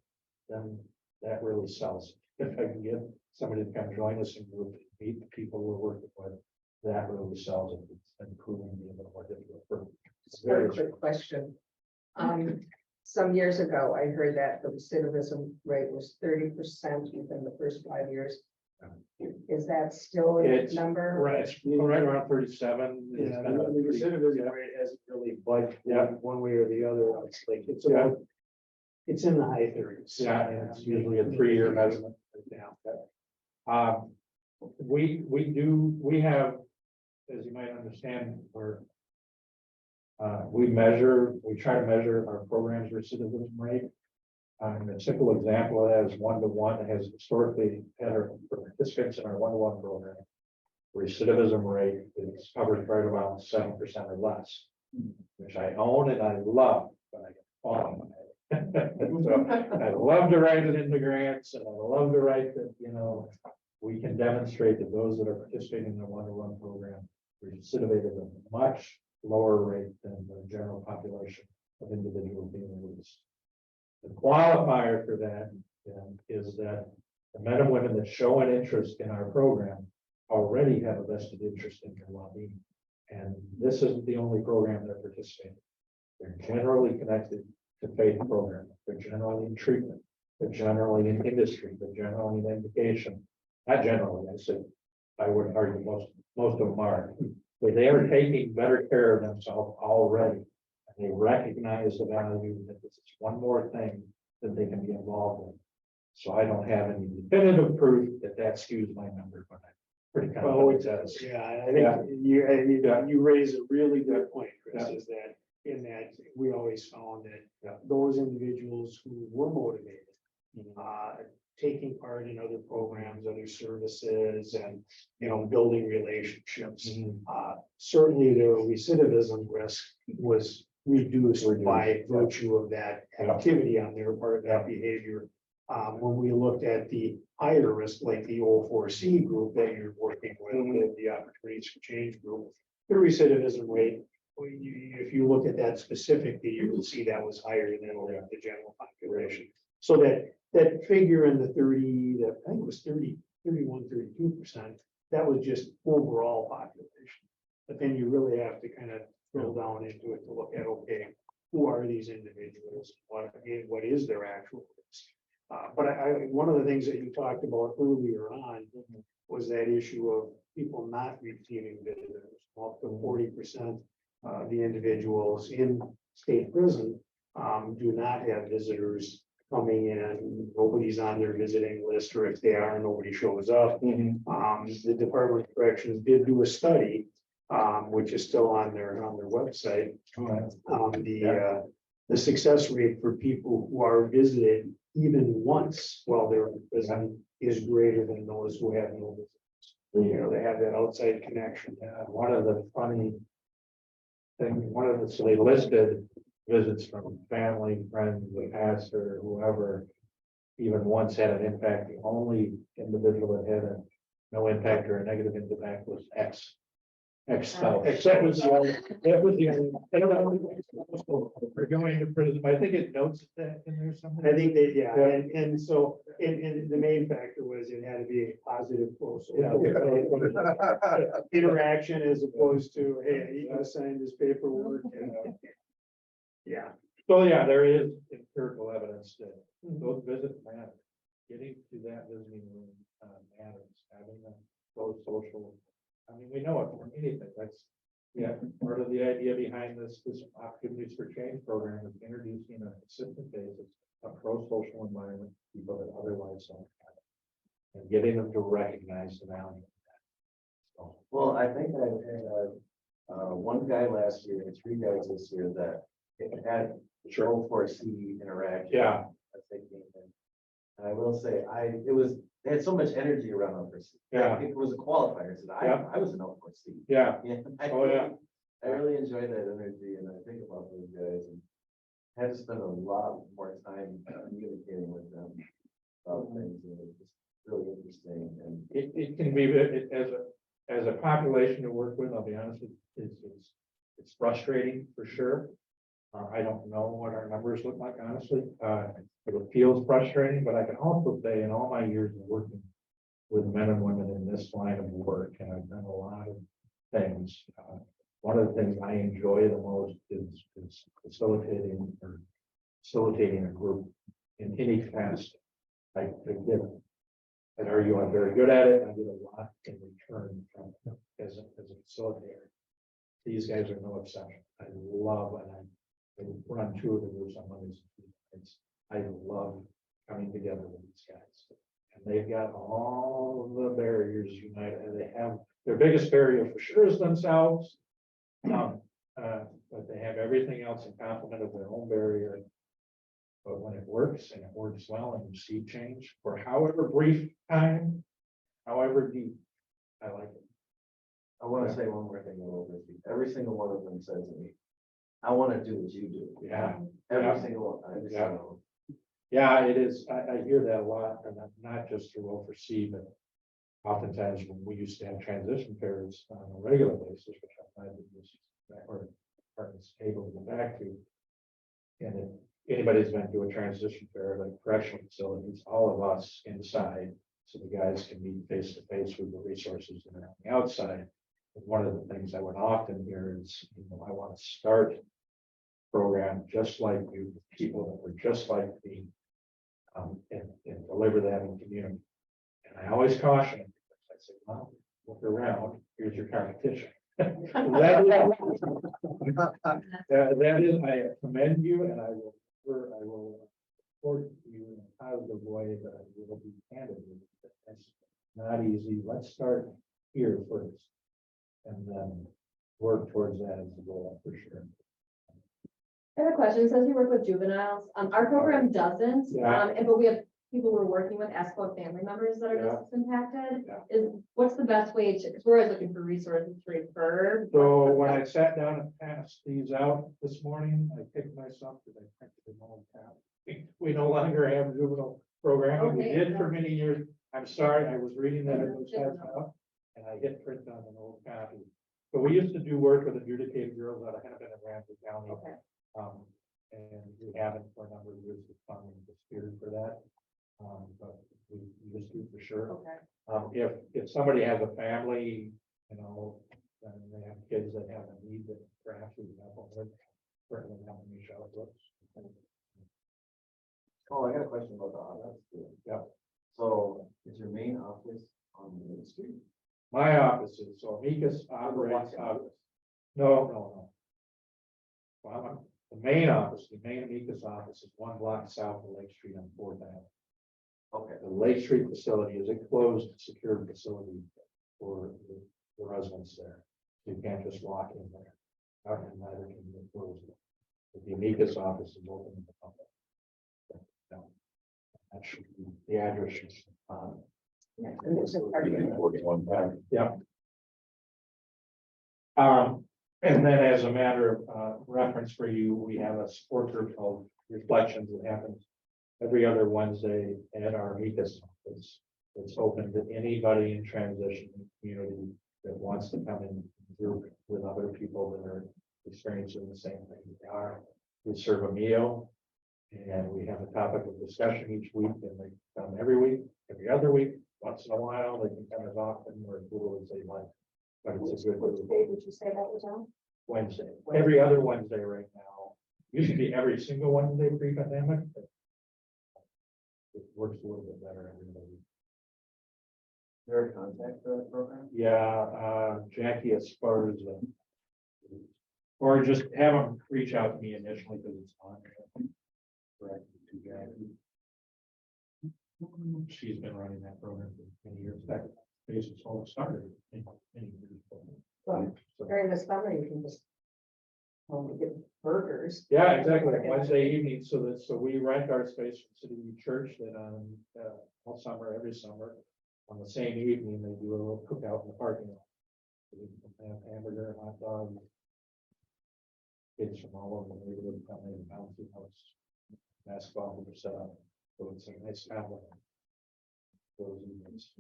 then that really sells. If I can get somebody to come join us in group, meet the people we're working with, that really sells it. It's been proving to be a little more difficult. Very quick question. Some years ago, I heard that the recidivism rate was 30% within the first 5 years. Is that still a It's number? Right, it's right around 37. It's Yeah, kind of- the recidivism rate hasn't really budged one way or the other. It's like, it's Yeah. about, it's in the high 30s. Yeah, and it's usually a 3-year measurement. Yeah. We have, as you might understand, we try to measure our program's recidivism rate. A simple example of that is 1-to-1 has historically had our participants in our 1-to-1 program. Recidivism rate is covered right around 7% or less, which I own and I love, but I get fallen on it. So I love to write it into grants and I love to write that, we can demonstrate that those that are participating in the 1-to-1 program recidivated at a much lower rate than the general population of individuals being released. The qualifier for that is that the men and women that show an interest in our program already have a vested interest in their well-being. And this isn't the only program they're participating. They're generally connected to faith programs. They're generally in treatment. They're generally in industry. They're generally in education. Not generally, I would argue most of them are. But they are taking better care of themselves already. And they recognize the value that this is one more thing that they can be involved in. So I don't have any definitive proof that skews my number, but I'm pretty confident it does. Yeah, I think you raise a really good point, Chris, is that in that we always found that those individuals who were motivated, taking part in other programs, other services, and building relationships. Certainly their recidivism risk was reduced by virtue of that activity on their part, that behavior. When we looked at the higher risk, like the O4C group that you're working with, the Opportunities for Change group, the recidivism rate, if you look at that specifically, you will see that was higher than the general population. So that figure in the 30, I think it was 31-32%, that was just overall population. But then you really have to kind of drill down into it to look at, okay, who are these individuals? What is their actual risk? But one of the things that you talked about earlier on was that issue of people not receiving visitors. Up to 40% of the individuals in state prison do not have visitors coming in. Nobody's on their visiting list, or if they are, nobody shows up. The Department of Corrections did do a study, which is still on their website. The success rate for people who are visited even once while they're in prison is greater than those who have no visitors. They have that outside connection. One of the funny things, so they listed visits from family, friends, the pastor, whoever, even once had an impact. The only individual that had no impact or a negative impact was ex-spouse. That was the only, I don't know. We're going to prison. I think it notes that in there somewhere. I think and so the main factor was it had to be a positive close interaction as opposed to, hey, you gotta sign this paperwork. So there is empirical evidence that those visits matter. Getting to that visiting room matters. Having a close social I mean, we know it from anything, that's, yeah, part of the idea behind this Opportunities for Change program is introducing a consistent basis, a pro-social environment, for people that otherwise don't have it. And getting them to recognize the value. of that. So, Well, I think I had, one guy last year and 3 guys this year that had Joe for C interaction. Yeah. As they came in. And I will say, they had so much energy around them for C. Yeah. It was a qualifier, so Yeah. I was an L for C. Yeah, Yeah. oh, yeah, I really enjoyed that energy and I think about those guys and had to spend a lot more time communicating with them about things and it's just really interesting and it can be, as a population to work with, I'll be honest, it's frustrating for sure. I don't know what our numbers look like, honestly, it feels frustrating, but I can also say in all my years of working with men and women in this line of work, and I've done a lot of things. One of the things I enjoy the most is facilitating a group in any capacity. I get it. I'd argue I'm very good at it. I get a lot in return from as a facilitator. These guys are no exception. I love and I run 2 of the groups on Mondays and Tuesdays. I love coming together with these guys. And they've got all of the barriers united. And they have their biggest barrier for sure is themselves. But they have everything else in complement of their own barrier. But when it works and it works well and you see change for however brief time, however deep, I like it. I want to say one more thing about this. Every single one of them says to me, I want to do what you do. Yeah. Every Yeah. single one. Every Yeah. single Yeah, it is. I hear that a lot, and not just through oversee, but oftentimes when we used to have transition periods on a regular basis, which I find that this or department's able to go back to. And if anybody's been to a transition fair, like correctional facilities, all of us inside, so the guys can meet face to face with the resources that are on the outside. And one of the things I would often hear is, I want to start a program just like you, people that were just like me, and deliver that in community. And I always caution them, because I say, well, look around, here's your competition. That is, I commend you and I will support you in a positive way, but I will be candid with you. That's not easy. Let's start here first. And then work towards that as a goal for sure. I have a question. It says you work with juveniles. Our program doesn't, Yeah. but we have people we're working with, ASCO family members that are Yeah. just impacted. Yeah. What's the best way to, because we're always looking for resources to refer. So when I sat down and passed these out this morning, I picked myself because I printed an old copy. We no longer have juvenile programming. We Okay. did for many years. I'm sorry, I was reading that it was passed out and I hit print on an old copy. But we used to do work with adjudicated girls out of Hennepin and Ramsey County. Okay. And we haven't for a number of years, the funding disappeared for that. But we just do for sure. Okay. If somebody has a family, and they have kids that have a need that perhaps we can help them with, certainly help them reach out to us. Oh, I got a question about the office. Yeah. So is your main office on Main Street? My office is, so Amicus operates out of. No. Well, the main Amicus office is 1 block south of Lake Street on 4th Avenue. Okay. The Lake Street facility is a closed, secured facility for the residents there. You can't just walk in there. And neither can you close it. But the Amicus office is open to the public. That should be the address. Yeah, and there's a parking. 41 back. Yeah. And then as a matter of reference for you, we have a support group called Reflections that happens every other Wednesday at our Amicus office. It's open to anybody in transition in the community that wants to come in group with other people that are experiencing the same thing they are. We serve a meal and we have a topic of discussion each week, and they come every week, every other week, once in a while, they can come as often or as little as they like. But it's a good Which day would you say that was on? Wednesday, every other Wednesday right now. Used to be every single Wednesday pre-pandemic. But it works a little bit better every other week. there a contact for that program? Yeah, Jackie, as far as, or just have them reach out to me initially, because it's on. Direct to Jackie. She's been running that program for many years. That base was all started many years ago. Well, So, during the summer, you can just only get burgers. yeah, exactly. Wednesday evening, so we rent our space from City View Church that on, all summer, every summer. On the same evening, they do a little cookout in the parking lot. So we can have hamburger, hot dog. Kids from all over the neighborhood come in and bouncy house. Basketball are set up, so it's a nice family. Those evenings,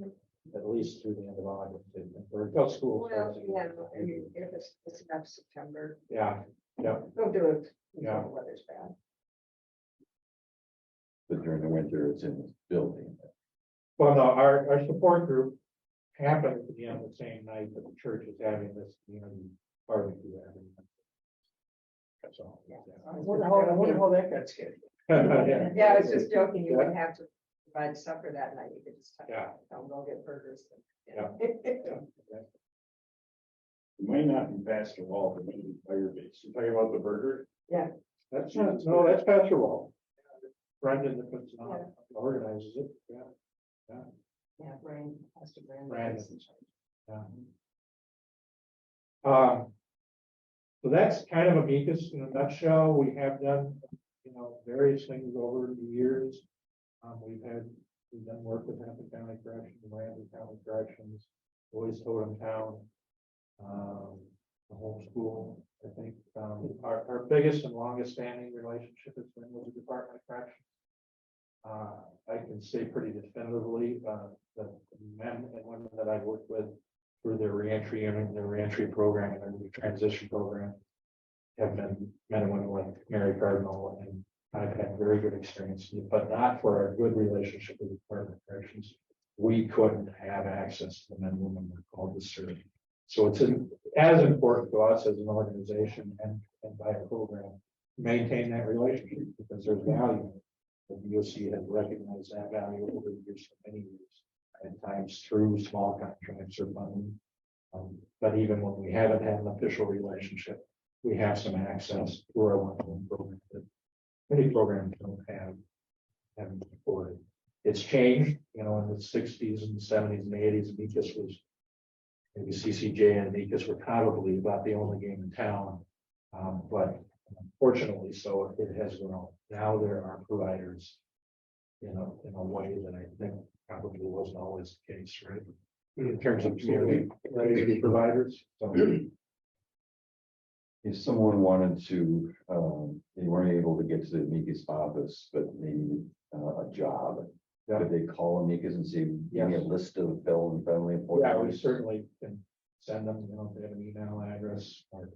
at least through the end of August, or until school Well, starts. again. yeah, I mean, if it's enough September, Yeah, yeah, they'll do it Yeah. until the weather's bad. But during the winter, it's in this building. well, no, our support group happened to be on the same night that the church is having this community barbecue every night. That's all. Yeah. I wonder how that got scheduled. Yeah. Yeah, I was just joking, you wouldn't have to provide supper that night, you could just Yeah. tell them, go get burgers. Yeah. It might not be Pastor Wall, but maybe Fire Base. You're talking about the burger? That's not, no, that's Pastor Wall. Brendan that puts it on, organizes it, yeah. Yeah, Brand, Pastor Brand. Brandon. Yeah. So that's kind of Amicus in a nutshell. We have done, various things over the years. We've done work with Hampton County Corrections, Ramsey County Corrections, Boys Totem Town, the homeschool. I think, our biggest and longest standing relationship has been with the Department of Corrections. I can say pretty definitively, the men and women that I've worked with through their reentry unit, their reentry program, and their transition program have been men and women like Mary Cardinal, and I've had very good experience, but not for a good relationship with the Department of Corrections. We couldn't have access to the men and women we're called to serve. So it's as important to us as an organization and by a program, to maintain that relationship, because there's value. The DOC has recognized that value over the years, for many years, at times through small contracts or funding. But even when we haven't had an official relationship, we have some access to our one-on-one program that many programs don't haven't supported. It's changed, in the 60s and 70s and 80s, Amicus was, maybe CCJ and Amicus were probably about the only game in town. But fortunately, so it has grown. Now there are providers, in a way that I think probably wasn't always the case, right? In terms of community providers. So, If someone wanted to, they weren't able to get to the Amicus office, but maybe a job, could they call Amicus and say, give me a list of Bell and family yeah, we employees? certainly can send them, if they have an email address or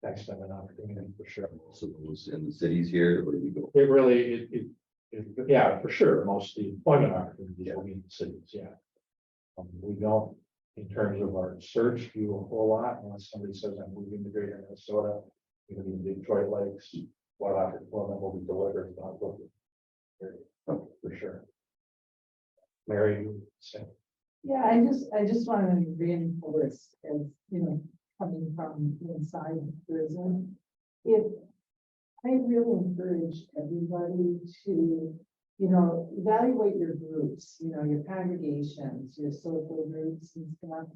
text them an opportunity for sure. So those in the cities here, where do you go? It really, yeah, for sure, most of the employment opportunities will be in the cities, yeah. We don't, in terms of our search, do a whole lot unless somebody says I'm moving to Greater Minnesota, going to be in Detroit Lakes, what opportunity will be delivered, not looking. For sure. Mary, you say. Yeah, I just wanted to reinforce as, coming from inside the prison. I really encourage everybody to, evaluate your groups, your congregations, your social groups and stuff.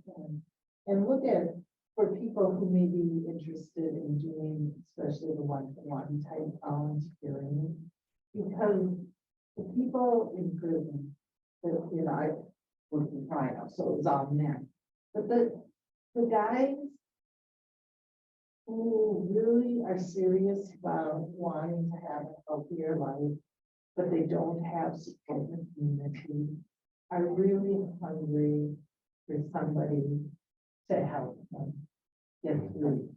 And look at, for people who may be interested in doing, especially the one-to-one type volunteering. Because the people in prison, I worked in Rhino, so it was all men. But the guys who really are serious about wanting to have a healthier life, but they don't have support in the community, are really hungry for somebody to help them get through.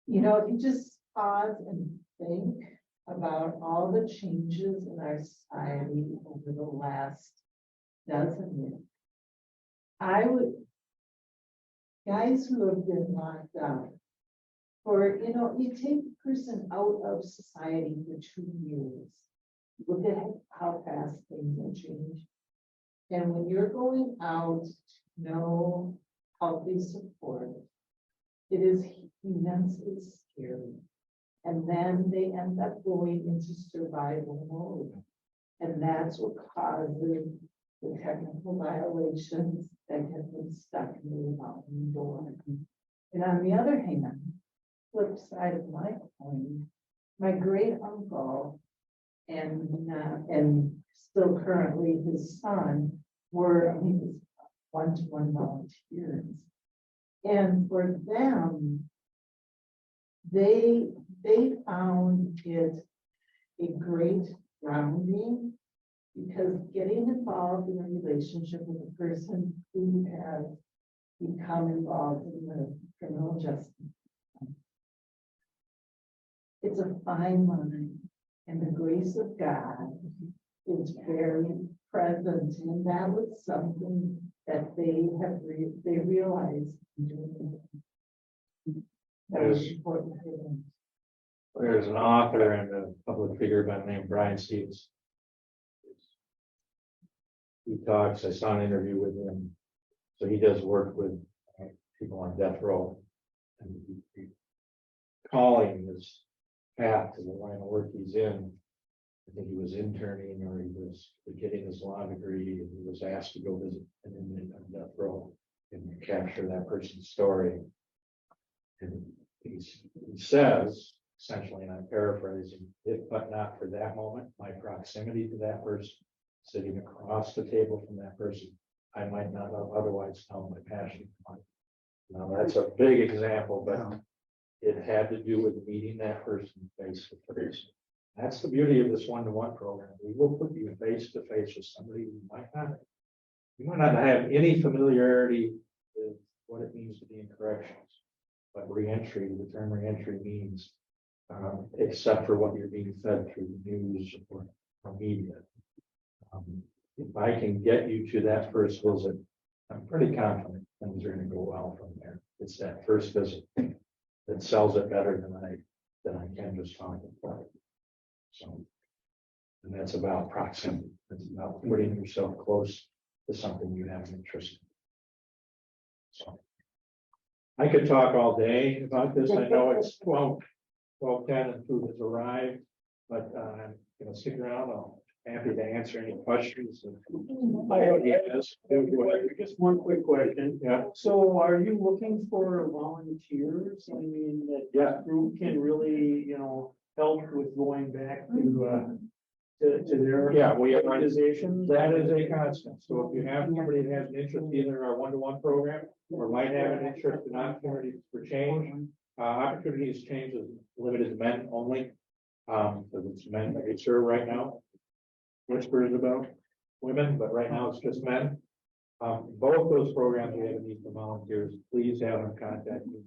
If you just pause and think about all the changes in our society over the last dozen years, guys who have been locked up, or, you take a person out of society for 2 years, look at how fast things have changed. And when you're going out to know healthy support, it is immensely scary. And then they end up going into survival mode. And that's what causes the technical violations that have been stuck in the revolving door. And on the other hand, flip side of my coin, my great uncle and still currently his son were, I think, one-to-one volunteers. And for them, they found it a great grounding, because getting involved in a relationship with a person who has become involved in the criminal justice system, it's a fine line, and the grace of God is very present, and that was something that they realized. That was important for them. There's an author and a public figure by the name of Brian Stevens. He talks, I saw an interview with him. So he does work with people on death row. And he calling his path to the line of work he's in. I think he was interning or he was getting his law degree, and he was asked to go visit an inmate on death row and capture that person's story. And he says, essentially, and I'm paraphrasing, if but not for that moment, my proximity to that person, sitting across the table from that person, I might not have otherwise known my passion. Now, that's a big example, but it had to do with meeting that person face to face. That's the beauty of this one-to-one program. We will put you face to face with somebody you might not have any familiarity with what it means to be in corrections. But reentry, the term reentry means, except for what you're being fed through the news or media. If I can get you to that first visit, I'm pretty confident things are going to go well from there. It's that first visit that sells it better than I can just talk about it. So, and that's about proximity. It's about putting yourself close to something you have an interest in. So, I could talk all day about this. I know it's 12:10 and food has arrived, but I'm going to stick around. I'm happy to answer any questions. Just one quick question. Yeah. So are you looking for volunteers? I mean, that group can really, help with going back to their We are. organizations? That is a constant. So if you have somebody that has an interest either in our one-to-one program or might have an interest in opportunities for change, opportunities change is limited to men only. Because it's men that get served right now. Whispers about women, but right now it's just men. Both those programs we have a need for volunteers. Please have them contact me.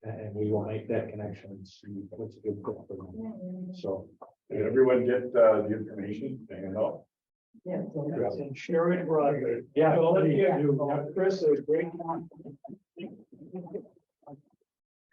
And we will make that connection and see what's a good fit for them. So. Did everyone get the information? Hang on. Yeah. And share it broadly. Yeah. Chris, it was great.